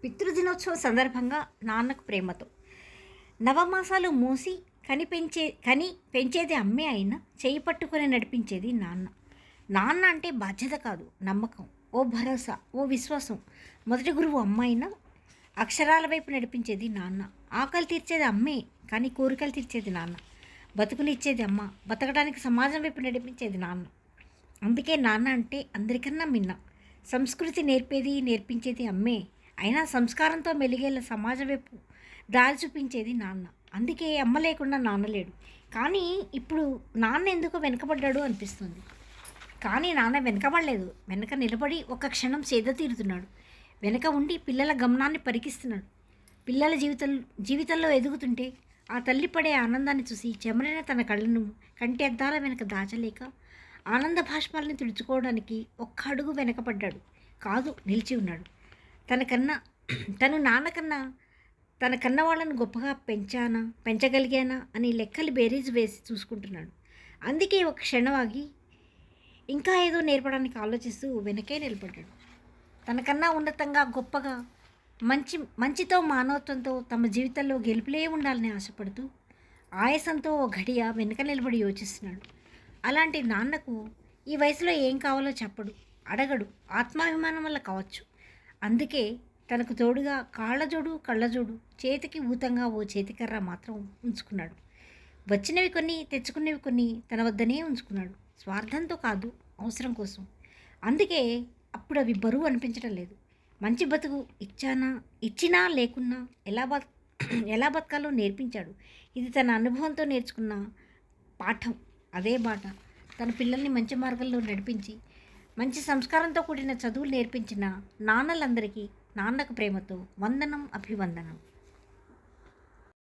పితృదినోత్సవం సందర్భంగా నాన్నకు ప్రేమతో నవమాసాలు మూసి కని పెంచేది అమ్మే అయినా చేయి పట్టుకొని నడిపించేది నాన్న. నాన్న అంటే బాధ్యత కాదు, నమ్మకం, ఓ భరోసా, ఓ విశ్వాసం. మొదటి గురువు అమ్మ అయినా అక్షరాల వైపు నడిపించేది నాన్న. ఆకలి తీర్చేది అమ్మే, కానీ కోరికలు తీర్చేది నాన్న. బతుకునిచ్చేది అమ్మ, బతకడానికి సమాజం వైపు నడిపించేది నాన్న. అందుకే నాన్న అంటే అందరికన్నా మిన్న. సంస్కృతి నేర్పించేది అమ్మే, అయినా సంస్కారంతో మెలిగేలా సమాజం వైపు దారి చూపించేది నాన్న. అందుకే అమ్మ లేకుండా నాన్న లేడు. కానీ ఇప్పుడు నాన్న ఎందుకో వెనకబడ్డాడు అనిపిస్తుంది. కానీ నాన్న వెనకబడలేదు, వెనక నిలబడి ఒక క్షణం సేద తీరుతున్నాడు. వెనక ఉండి పిల్లల గమనాన్ని పరికిస్తున్నాడు. పిల్లల జీవితంలో ఎదుగుతుంటే ఆ తల్లి పడే ఆనందాన్ని చూసి చెమరైన తన కళ్ళను కంటి అద్దాల వెనక దాచలేక ఆనంద భాష్పాలని తుడుచుకోవడానికి ఒక్క అడుగు వెనకపడ్డాడు కాదు, నిలిచి ఉన్నాడు. తను నాన్నకన్నా తన కన్న వాళ్ళను గొప్పగా పెంచగలిగానా అని లెక్కలు బేరీజు వేసి చూసుకుంటున్నాడు. అందుకే ఒక క్షణం ఆగి ఇంకా ఏదో నేర్పడానికి ఆలోచిస్తూ వెనకే నిలబడ్డాడు. తనకన్నా ఉన్నతంగా గొప్పగా మంచితో మానవత్వంతో తమ జీవితంలో గెలుపులే ఉండాలని ఆశపడుతూ ఆయాసంతో ఓ ఘడియ వెనక నిలబడి యోచిస్తున్నాడు. అలాంటి నాన్నకు ఈ వయసులో ఏం కావాలో చెప్పడు, అడగడు. ఆత్మాభిమానం వల్ల కావచ్చు. అందుకే తనకు తోడుగా కాళ్ళజోడు కళ్ళజోడు, చేతికి ఊతంగా ఓ చేతికర్ర మాత్రం ఉంచుకున్నాడు. వచ్చినవి కొన్ని, తెచ్చుకున్నవి కొన్ని తన వద్దనే ఉంచుకున్నాడు. స్వార్థంతో కాదు, అవసరం కోసం. అందుకే అప్పుడు అవి బరువు అనిపించడం లేదు. మంచి బతుకు ఇచ్చినా లేకున్నా ఎలా బతకాలో నేర్పించాడు. ఇది తన అనుభవంతో నేర్చుకున్న పాఠం. అదే బాట తన పిల్లల్ని మంచి మార్గంలో నడిపించి మంచి సంస్కారంతో కూడిన చదువులు నేర్పించిన నాన్నలందరికీ నాన్నకు ప్రేమతో వందనం, అభివందనం.